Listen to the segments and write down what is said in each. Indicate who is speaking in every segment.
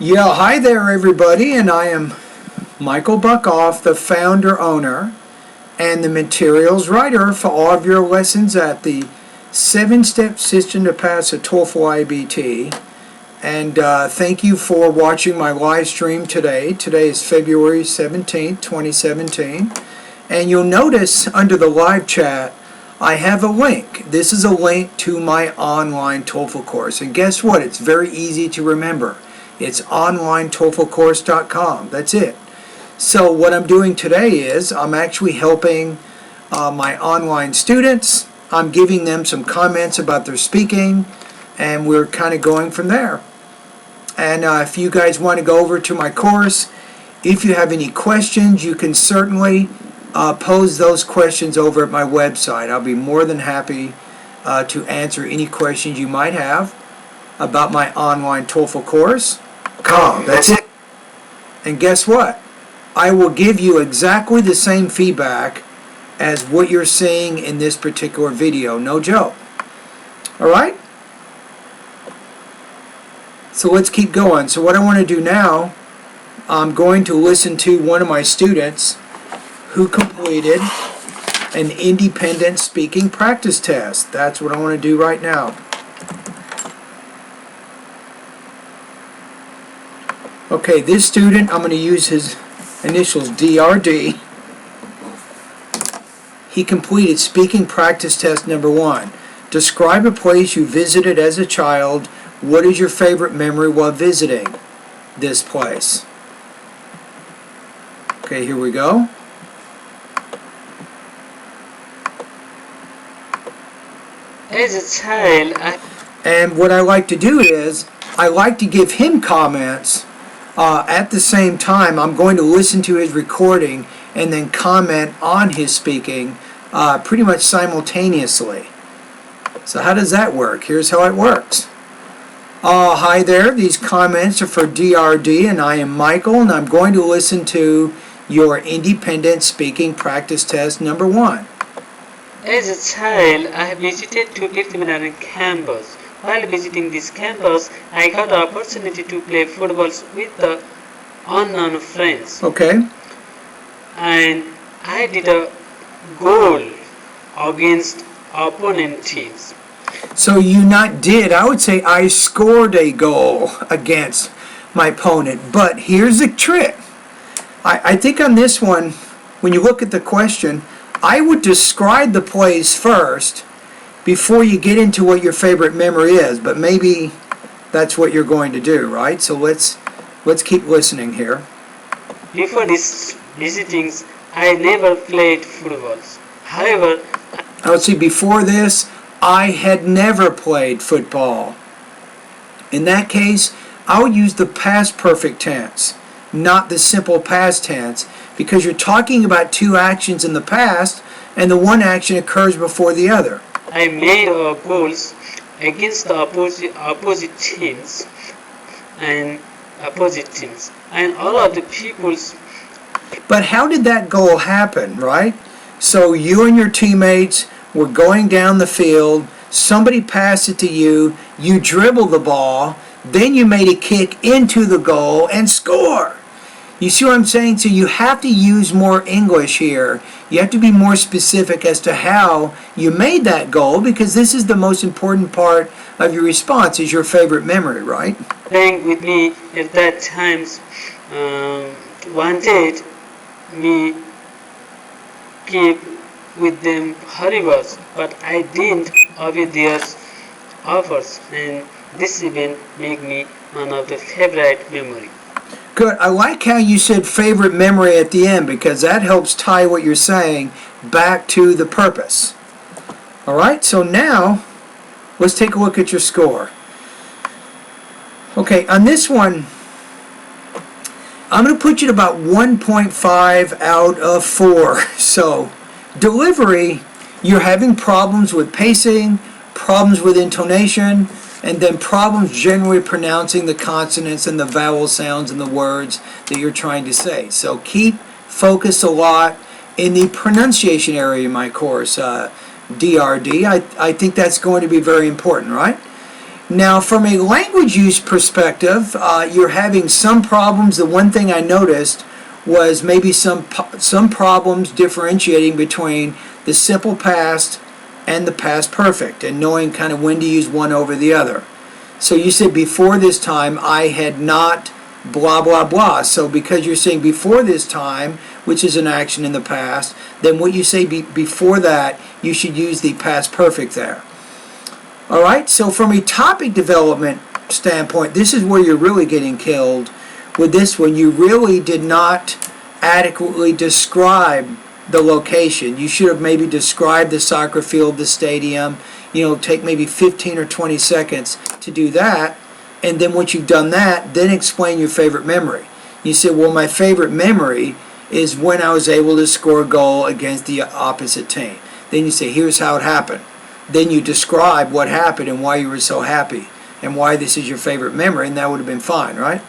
Speaker 1: Yeah, hi there everybody, and I am Michael Buckoff, the founder, owner, and the materials writer for all of your lessons at the 7-step system to pass a TOEFL iBT. And thank you for watching my live stream today. Today is February 17th, 2017. And you'll notice under the live chat, I have a link. This is a link to my online TOEFL course. And guess what? It's very easy to remember. It's onlinetoeflcourse.com. That's it. So what I'm doing today is I'm actually helping my online students. I'm giving them some comments about their speaking, and we're kind of going from there. And if you guys want to go over to my course, if you have any questions, you can certainly pose those questions over at my website. I'll be more than happy to answer any questions you might have about my online TOEFL course. That's it. And guess what? I will give you exactly the same feedback as what you're seeing in this particular video. No joke. Alright? So let's keep going. So what I want to do now, I'm going to listen to one of my students who completed an independent speaking practice test. That's what I want to do right now. Okay, this student, I'm going to use his initials DRD. He completed speaking practice test number 1. Describe a place you visited as a child. What is your favorite memory while visiting this place? Okay, here we go.
Speaker 2: As a child,
Speaker 1: and what I like to do is, I like to give him comments at the same time. I'm going to listen to his recording and then comment on his speaking pretty much simultaneously. So how does that work? Here's how it works. Hi there, these comments are for DRD, and I am Michael, and I'm going to listen to your independent speaking practice test number 1.
Speaker 2: As a child, I visited to preliminary campus. While visiting this campus, I got the opportunity to play football with the unknown friends.
Speaker 1: Okay.
Speaker 2: And I did a goal against opponent teams.
Speaker 1: So you not did, I would say I scored a goal against my opponent. But here's the trick. I think on this one, when you look at the question, I would describe the plays first before you get into what your favorite memory is. But maybe that's what you're going to do, right? So let's keep listening here.
Speaker 2: Before these visitings, I never played football. However,
Speaker 1: I would say before this, I had never played football. In that case, I would use the past perfect tense, not the simple past tense, because you're talking about two actions in the past, and the one action occurs before the other.
Speaker 2: I made goals against the opposite teams, and all of the people's.
Speaker 1: But how did that goal happen, right? So you and your teammates were going down the field, somebody passed it to you, you dribbled the ball, then you made a kick into the goal and score. You see what I'm saying? So you have to use more English here. You have to be more specific as to how you made that goal, because this is the most important part of your response, is your favorite memory, right?
Speaker 2: Playing with me at that times wanted me keep with them horrible, but I didn't obey their offers, and this event made me one of the favorite memory.
Speaker 1: Good. I like how you said favorite memory at the end, because that helps tie what you're saying back to the purpose. Alright, so now let's take a look at your score. Okay, on this one, I'm going to put you at about 1.5 out of 4. So, delivery, you're having problems with pacing, problems with intonation, and then problems generally pronouncing the consonants and the vowel sounds in the words that you're trying to say. So keep focused a lot in the pronunciation area in my course, DRD. I think that's going to be very important, right? Now, from a language use perspective, you're having some problems. The one thing I noticed was maybe some problems differentiating between the simple past and the past perfect, and knowing kind of when to use one over the other. So you said before this time I had not blah blah blah. So because you're saying before this time, which is an action in the past, then what you say before that, you should use the past perfect there. All right, so from a topic development standpoint, this is where you're really getting killed with this one. You really did not adequately describe the location. You should have maybe described the soccer field, the stadium, take maybe 15 or 20 seconds to do that. And then once you've done that, then explain your favorite memory. You say, well, my favorite memory is when I was able to score a goal against the opposite team. Then you say, here's how it happened. Then you describe what happened and why you were so happy and why this is your favorite memory, and that would have been fine, right?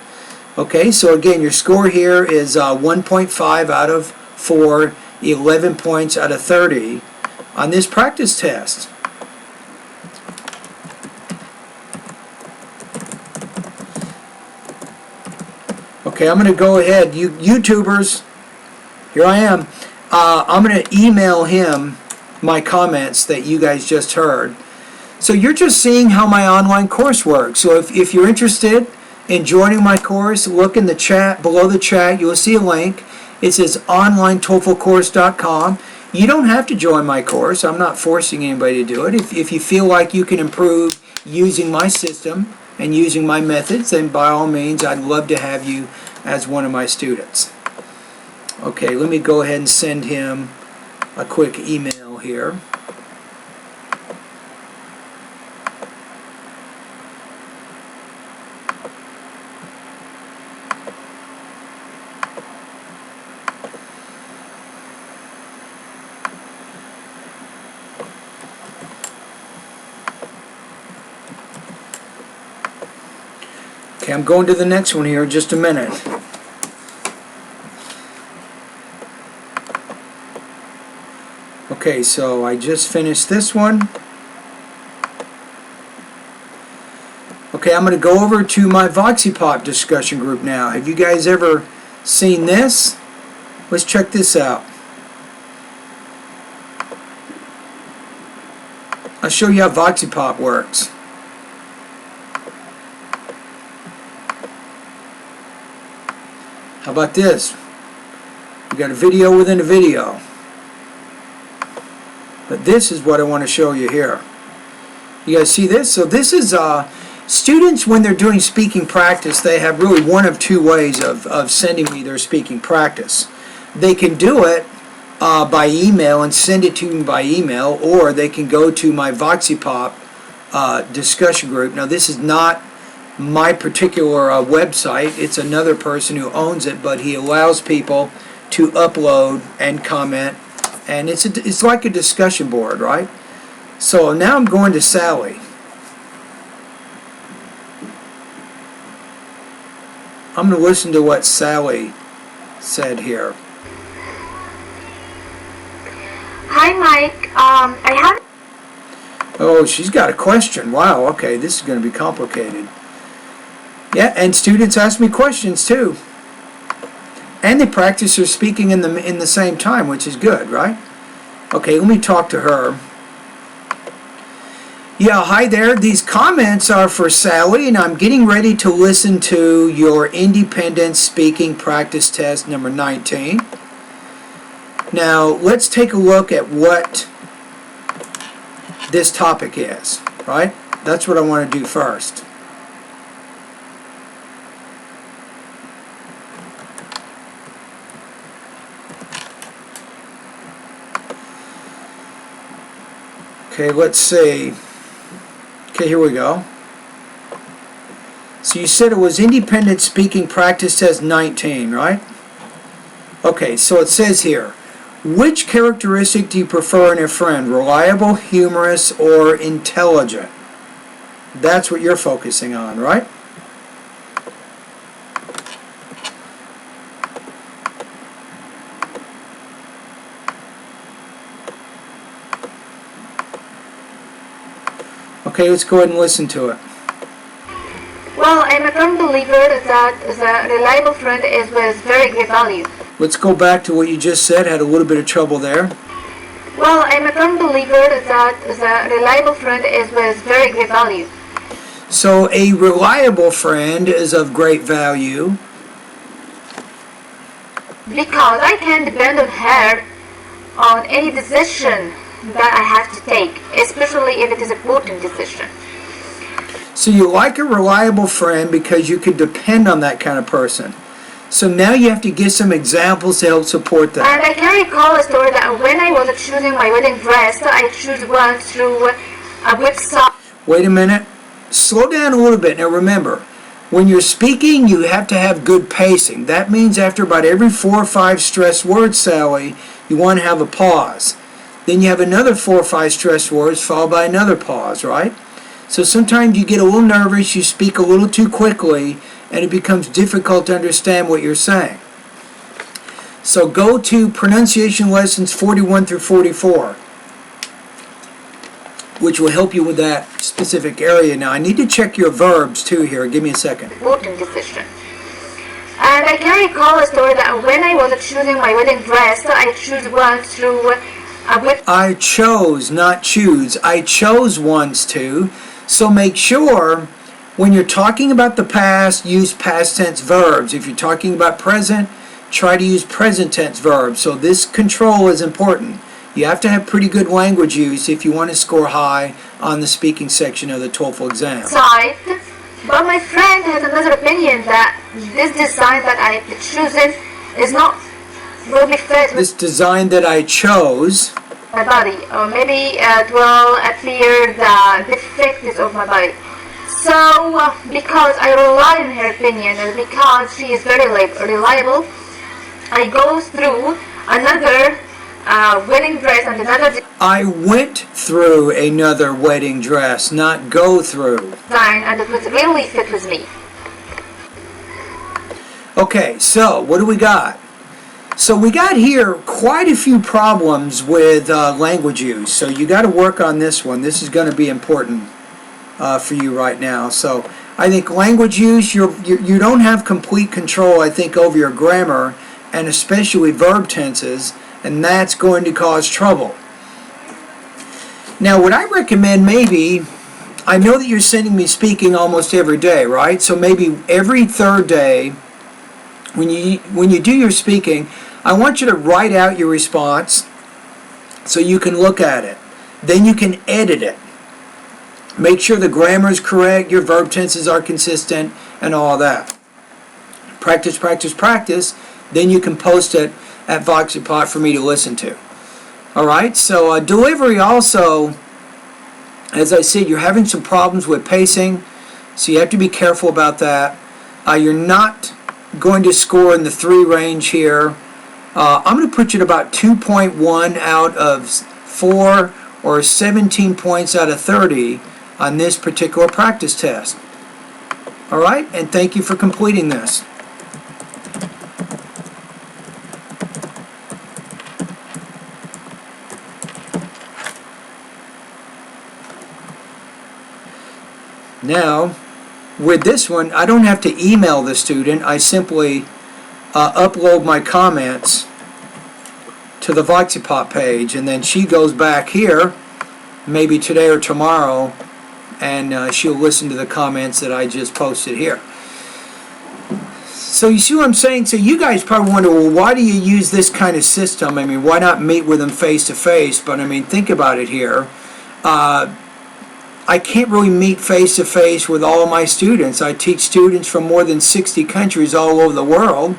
Speaker 1: Okay, so again, your score here is 1.5 out of 4, 11 points out of 30 on this practice test. Okay, I'm going to go ahead. You YouTubers, here I am. I'm going to email him my comments that you guys just heard. So you're just seeing how my online course works. So if you're interested in joining my course, look in the chat, below the chat, you'll see a link. It says onlinetoeflcourse.com. You don't have to join my course. I'm not forcing anybody to do it. If you feel like you can improve using my system and using my methods, then by all means, I'd love to have you as one of my students. Okay, let me go ahead and send him a quick email here. Okay, I'm going to the next one here in just a minute. Okay, so I just finished this one. Okay, I'm going to go over to my VoxyPop discussion group now. Have you guys ever seen this? Let's check this out. I'll show you how VoxyPop works. How about this? We got a video within a video. But this is what I want to show you here. You guys see this? So this is students, when they're doing speaking practice, they have really one of two ways of sending me their speaking practice. They can do it by email and send it to me by email, or they can go to my VoxyPop discussion group. Now this is not my particular website. It's another person who owns it, but he allows people to upload and comment, and it's like a discussion board, right? So now I'm going to Sally. I'm going to listen to what Sally said here.
Speaker 3: Hi, Mike. I have...
Speaker 1: Oh, she's got a question. Wow, okay, this is going to be complicated. Yeah, and students ask me questions too. And they practice their speaking in the same time, which is good, right? Okay, let me talk to her. Yeah, hi there. These comments are for Sally, and I'm getting ready to listen to your independent speaking practice test number 19. Now, let's take a look at what this topic is, right? That's what I want to do first. Okay, let's see. Okay, here we go. So you said it was independent speaking practice test 19, right? Okay, so it says here, which characteristic do you prefer in a friend? Reliable, humorous, or intelligent? That's what you're focusing on, right? Okay, let's go ahead and listen to it.
Speaker 3: I'm a firm believer that the reliable friend is with very great value.
Speaker 1: Let's go back to what you just said. Had a little bit of trouble there.
Speaker 3: Well, I'm a firm believer that the reliable friend is with very great value.
Speaker 1: So a reliable friend is of great value.
Speaker 3: Because I can depend on her on any decision that I have to take, especially if it is an important decision.
Speaker 1: So you like a reliable friend because you can depend on that kind of person. So now you have to give some examples to help support that.
Speaker 3: And I can recall a story that when I was choosing my wedding dress, I chose one through a website.
Speaker 1: Wait a minute. Slow down a little bit. Now remember, when you're speaking, you have to have good pacing. That means after about every 4 or 5 stressed words, Sally, you want to have a pause. Then you have another 4 or 5 stressed words followed by another pause, right? So sometimes you get a little nervous, you speak a little too quickly, and it becomes difficult to understand what you're saying. So go to pronunciation lessons 41 through 44, which will help you with that specific area. Now I need to check your verbs too here. Give me a second.
Speaker 3: Important decision. And I can recall a story that when I was choosing my wedding dress, I chose one through a website.
Speaker 1: I chose, not choose. I chose ones to. So make sure when you're talking about the past, use past tense verbs. If you're talking about present, try to use present tense verbs. So this control is important. You have to have pretty good language use if you want to score high on the speaking section of the TOEFL exam.
Speaker 3: But my friend has another opinion that this design that I have chosen is not really fit with
Speaker 1: This design that I chose,
Speaker 3: my body, or maybe it will appear the defects of my body. So, because I rely on her opinion and because she is very reliable, I go through another wedding dress and another
Speaker 1: I went through another wedding dress, not go through.
Speaker 3: design, and it was really fit with me.
Speaker 1: Okay, so what do we got? So we got here quite a few problems with language use. So you got to work on this one. This is going to be important for you right now. So I think language use, you don't have complete control, I think, over your grammar and especially verb tenses, and that's going to cause trouble. Now what I recommend maybe, I know that you're sending me speaking almost every day, right? So maybe every third day when you do your speaking, I want you to write out your response so you can look at it. Then you can edit it. Make sure the grammar is correct, your verb tenses are consistent, and all that. Practice, practice, practice. Then you can post it at VoxyPot for me to listen to. Alright, so delivery also, as I said, you're having some problems with pacing, so you have to be careful about that. You're not going to score in the 3 range here. I'm going to put you at about 2.1 out of 4 or 17 points out of 30 on this particular practice test. Alright, and thank you for completing this. Now, with this one, I don't have to email the student. I simply upload my comments to the VoxyPop page, and then she goes back here, maybe today or tomorrow, and she'll listen to the comments that I just posted here. So you see what I'm saying? So you guys probably wonder, well, why do you use this kind of system? I mean, why not meet with them face to face? But I mean, think about it here. I can't really meet face to face with all of my students. I teach students from more than 60 countries all over the world,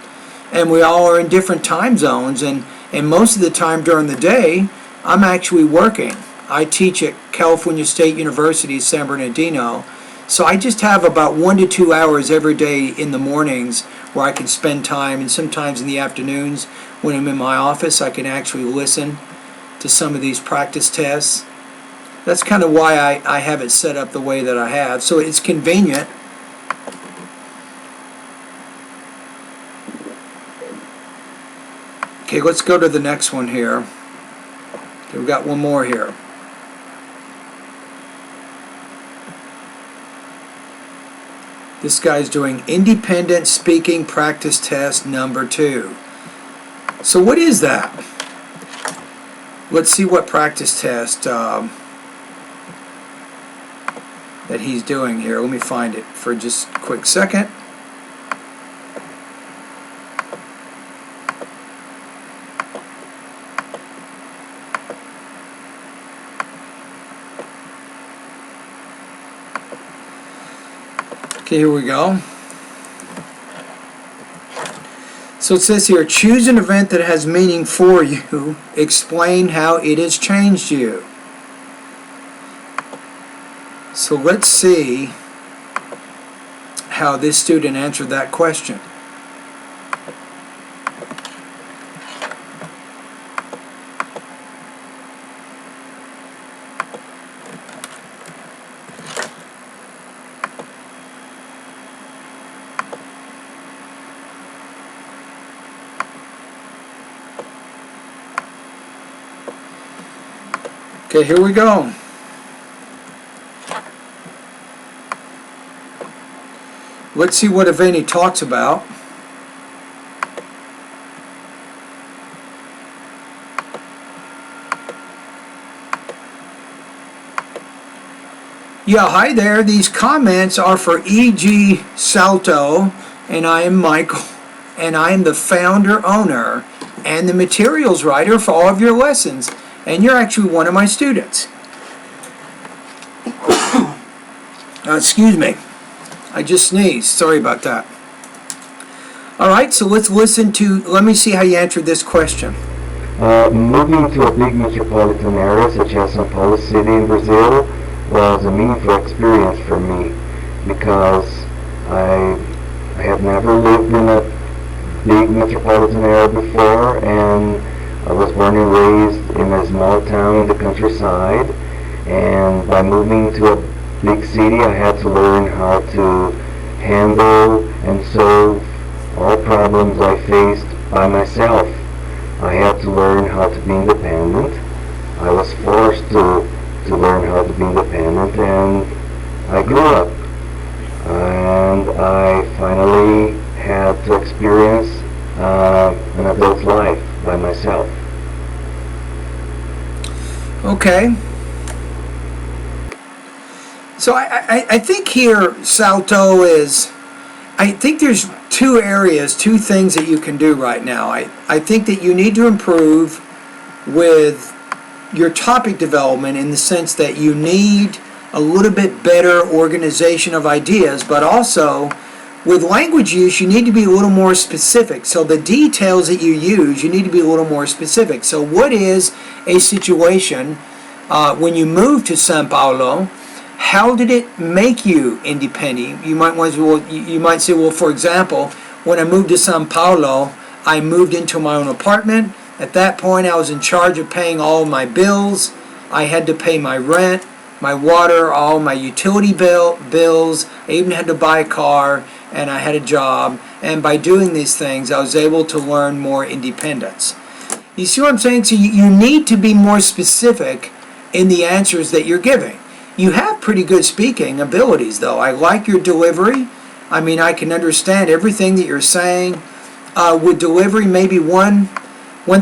Speaker 1: and we all are in different time zones, and most of the time during the day I'm actually working. I teach at California State University, San Bernardino, so I just have about 1 to 2 hours every day in the mornings where I can spend time, and sometimes in the afternoons when I'm in my office I can actually listen to some of these practice tests. That's kind of why I have it set up the way that I have. So it's convenient. Okay, let's go to the next one here. Okay, we've got one more here. This guy's doing independent speaking practice test number 2. So what is that? Let's see what practice test that he's doing here. Let me find it for just a quick second. Okay, here we go. So it says here, choose an event that has meaning for you. Explain how it has changed you. So let's see how this student answered that question. Okay, here we go. Let's see what event he talks about. Yeah, hi there. These comments are for E.G. Salto, and I am Michael, and I am the founder, owner, and the materials writer for all of your lessons. And you're actually one of my students. Excuse me. I just sneezed. Sorry about that. Alright, so let's let me see how you answered this question.
Speaker 4: Moving to a big metropolitan area such as São Paulo City in Brazil was a meaningful experience for me because I have never lived in a big metropolitan area before, and I was born and raised in a small town in the countryside, and by moving to a big city I had to learn how to handle and solve all problems I faced by myself. I had to learn how to be independent. I was forced to learn how to be independent, and I grew up. And I finally had to experience an adult life by myself.
Speaker 1: Okay. So I think here, Salto, I think there's two things that you can do right now. I think that you need to improve with your topic development in the sense that you need a little bit better organization of ideas, but also with language use you need to be a little more specific. So the details that you use, you need to be a little more specific. So what is a situation when you moved to São Paulo? How did it make you independent? You might say, well, for example, when I moved to São Paulo, I moved into my own apartment. At that point, I was in charge of paying all of my bills. I had to pay my rent, my water, all my utility bills. I even had to buy a car, and I had a job. And by doing these things, I was able to learn more independence. You see what I'm saying? So you need to be more specific in the answers that you're giving. You have pretty good speaking abilities, though. I like your delivery. I mean, I can understand everything that you're saying. With delivery, maybe one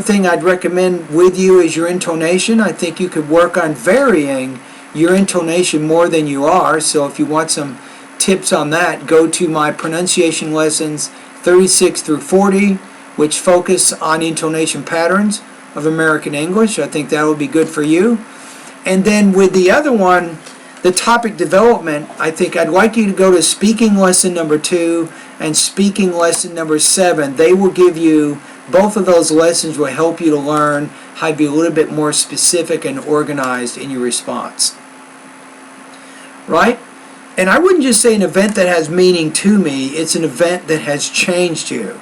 Speaker 1: thing I'd recommend with you is your intonation. I think you could work on varying your intonation more than you are. So if you want some tips on that, go to my pronunciation lessons 36 through 40, which focus on intonation patterns of American English. I think that would be good for you. And then with the other one, the topic development, I think I'd like you to go to speaking lesson number 2 and speaking lesson number 7. They will give you, both of those lessons will help you to learn how to be a little bit more specific and organized in your response. Right? And I wouldn't just say an event that has meaning to me, it's an event that has changed you.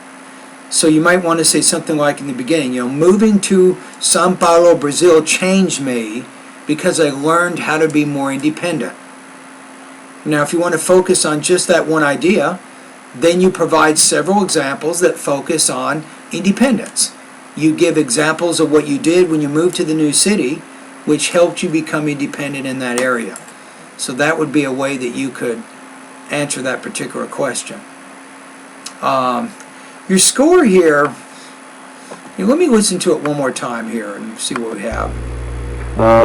Speaker 1: So you might want to say something like in the beginning, moving to São Paulo, Brazil changed me because I learned how to be more independent. Now, if you want to focus on just that one idea, then you provide several examples that focus on independence. You give examples of what you did when you moved to the new city, which helped you become independent in that area. So that would be a way that you could answer that particular question. Your score here, let me listen to it one more time here and see what we have.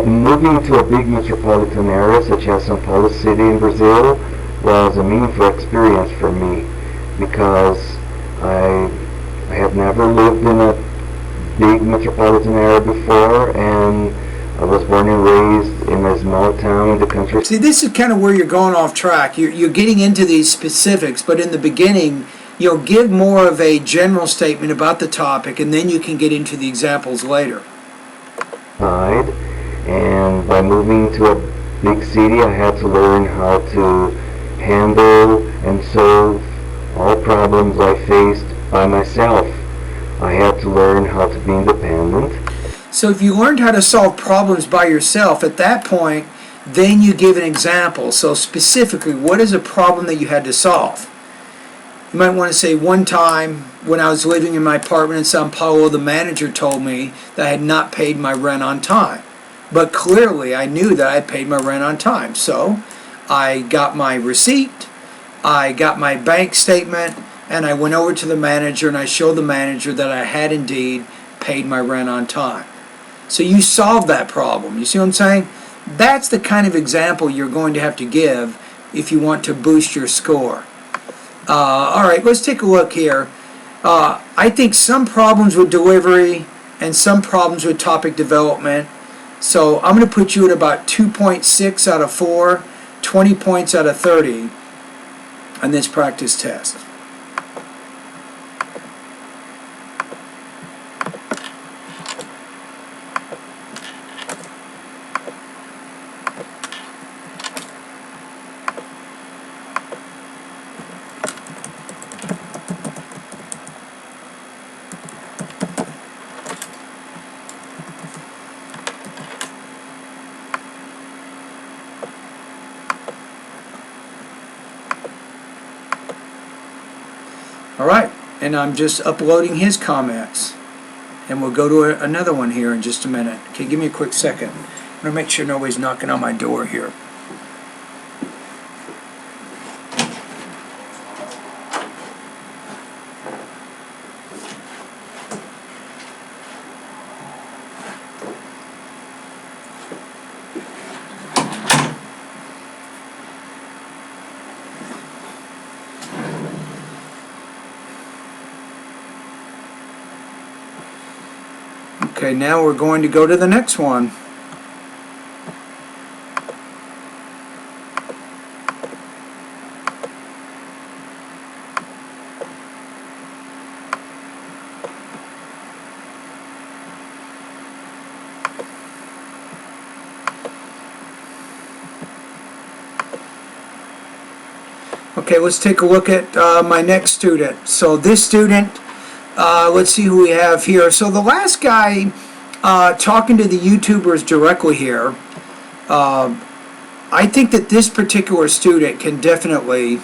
Speaker 4: Moving to a big metropolitan area such as São Paulo City in Brazil was a meaningful experience for me because I had never lived in a big metropolitan area before, and I was born and raised in a small town in the country.
Speaker 1: See, this is kind of where you're going off track. You're getting into these specifics, but in the beginning, give more of a general statement about the topic, and then you can get into the examples later.
Speaker 4: And by moving to a big city, I had to learn how to handle and solve all problems I faced by myself. I had to learn how to be independent.
Speaker 1: So if you learned how to solve problems by yourself, at that point, then you give an example. So specifically, what is a problem that you had to solve? You might want to say, one time when I was living in my apartment in Sao Paulo, the manager told me that I had not paid my rent on time. But clearly I knew that I had paid my rent on time. So I got my receipt, I got my bank statement, and I went over to the manager and I showed the manager that I had indeed paid my rent on time. So you solved that problem. You see what I'm saying? That's the kind of example you're going to have to give if you want to boost your score. All right, let's take a look here. I think some problems with delivery and some problems with topic development. So I'm going to put you at about 2.6 out of 4, 20 points out of 30 on this practice test. All right, and I'm just uploading his comments. And we'll go to another one here in just a minute. Okay, give me a quick second. I'm going to make sure nobody's knocking on my door here. Okay, now we're going to go to the next one. Okay, let's take a look at my next student. So this student, let's see who we have here. So the last guy talking to the YouTubers directly here, I think that this particular student can definitely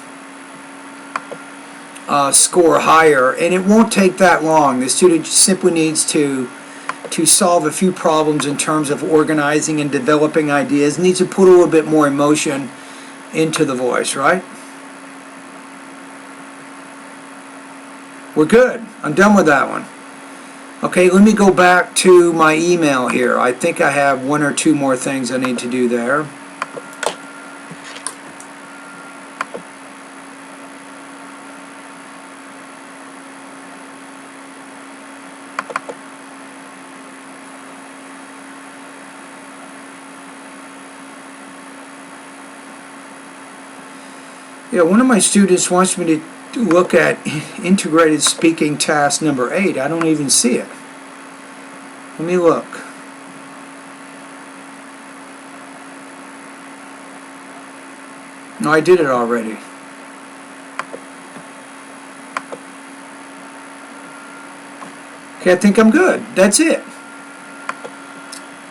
Speaker 1: score higher, and it won't take that long. The student simply needs to solve a few problems in terms of organizing and developing ideas, needs to put a little bit more emotion into the voice, right? We're good. I'm done with that one. Okay, let me go back to my email here. I think I have one or two more things I need to do there. Yeah, one of my students wants me to look at integrated speaking task number 8. I don't even see it. Let me look. No, I did it already. Okay, I think I'm good. That's it.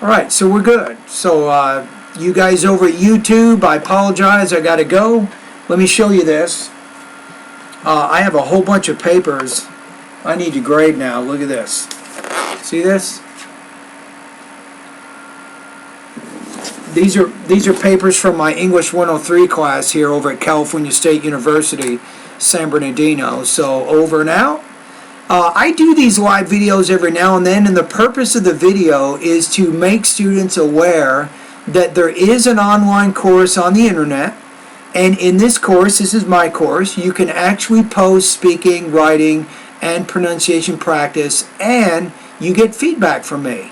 Speaker 1: Alright, so we're good. So you guys over at YouTube, I apologize, I gotta go. Let me show you this. I have a whole bunch of papers I need to grade now. Look at this. See this? these are papers from my English 103 class here over at California State University, San Bernardino. So over and out. I do these live videos every now and then, and the purpose of the video is to make students aware that there is an online course on the internet, and in this course, this is my course, you can actually post speaking, writing, and pronunciation practice, and you get feedback from me.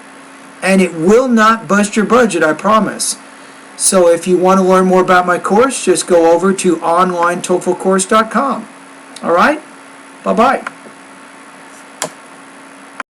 Speaker 1: And it will not bust your budget, I promise. So if you want to learn more about my course, just go over to onlinetoeflcourse.com. All right? Bye-bye.